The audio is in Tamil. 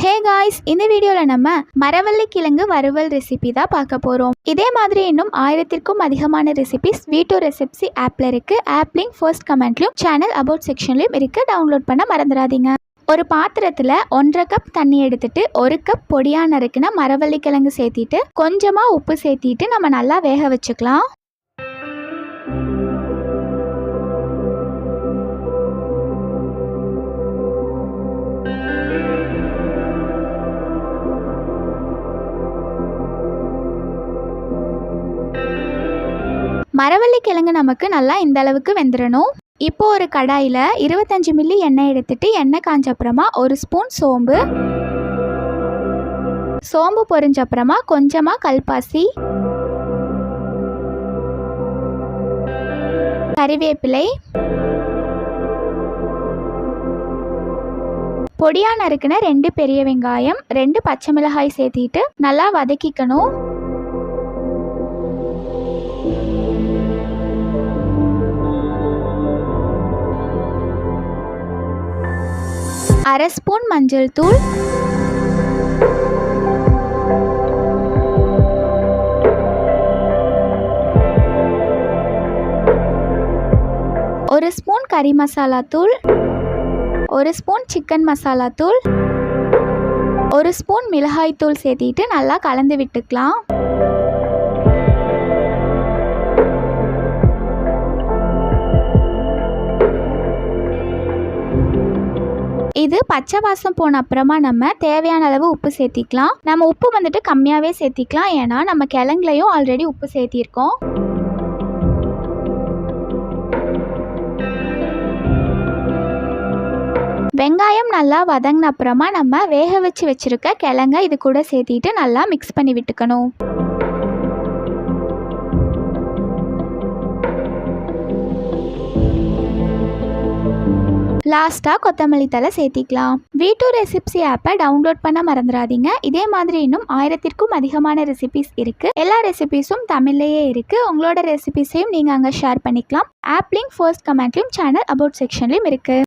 ஹே காய்ஸ், இந்த வீடியோவில் நம்ம மரவள்ளி கிழங்கு வறுவல் ரெசிபி தான் பார்க்க போகிறோம். இதே மாதிரி இன்னும் 1000க்கும் அதிகமான ரெசிபிஸ் V2 ரெசிப்ஸி ஆப்பில் இருக்குது. ஆப் லிங்க் ஃபர்ஸ்ட் கமெண்ட்லையும் சேனல் அபவுட் செக்ஷன்லையும் இருக்குது. டவுன்லோட் பண்ண மறந்துடாதீங்க. ஒரு பாத்திரத்தில் 1.5 கப் தண்ணி எடுத்துட்டு 1 கப் பொடியாக நறுக்குன மரவள்ளி கிழங்கு சேர்த்திட்டு கொஞ்சமாக உப்பு சேர்த்திட்டு நம்ம நல்லா வேக வச்சுக்கலாம். மரவள்ளி கிழங்கு நமக்கு நல்லா இந்த அளவுக்கு வெந்துடணும். இப்போ ஒரு கடாயில் 25 மில்லி எண்ணெய் எடுத்துட்டு எண்ணெய் காஞ்ச அப்புறமா 1 ஸ்பூன் சோம்பு பொரிஞ்ச அப்புறமா கொஞ்சமாக கல்பாசி, கறிவேப்பிலை, பொடியாக நறுக்குன 2 பெரிய வெங்காயம், 2 பச்சை மிளகாய் சேர்த்திட்டு நல்லா வதக்கிக்கணும். அரை ஸ்பூன் மஞ்சள் தூள், 1 ஸ்பூன் கறி மசாலா தூள், 1 ஸ்பூன் சிக்கன் மசாலா தூள், 1 ஸ்பூன் மிளகாய் தூள் சேர்த்திட்டு நல்லா கலந்து விட்டுக்கலாம். இது பச்சை வாசம் போன அப்புறமா நம்ம தேவையான அளவு உப்பு சேர்த்திக்கலாம். நம்ம உப்பு வந்துட்டு கம்மியாகவே சேர்த்திக்கலாம், ஏன்னா நம்ம கிழங்குலையும் ஆல்ரெடி உப்பு சேர்த்திருக்கோம். வெங்காயம் நல்லா வதங்கின அப்புறமா நம்ம வேக வச்சிருக்க கிழங்க இது கூட சேர்த்திட்டு நல்லா மிக்ஸ் பண்ணி விட்டுக்கணும். லாஸ்ட்டாக கொத்தமல்லி தழை சேர்த்திக்கலாம். V2 ரெசிப்ஸி ஆப்பை டவுன்லோட் பண்ண மறந்துடாதீங்க. இதே மாதிரி இன்னும் 1000க்கும் அதிகமான ரெசிபிஸ் இருக்குது. எல்லா ரெசிபிஸும் தமிழ்லேயே இருக்குது. உங்களோட ரெசிபிஸையும் நீங்கள் அங்கே ஷேர் பண்ணிக்கலாம். ஆப் லிங்க் ஃபர்ஸ்ட் கமெண்ட்லையும் சேனல் அபவுட் செக்ஷன்லையும் இருக்குது.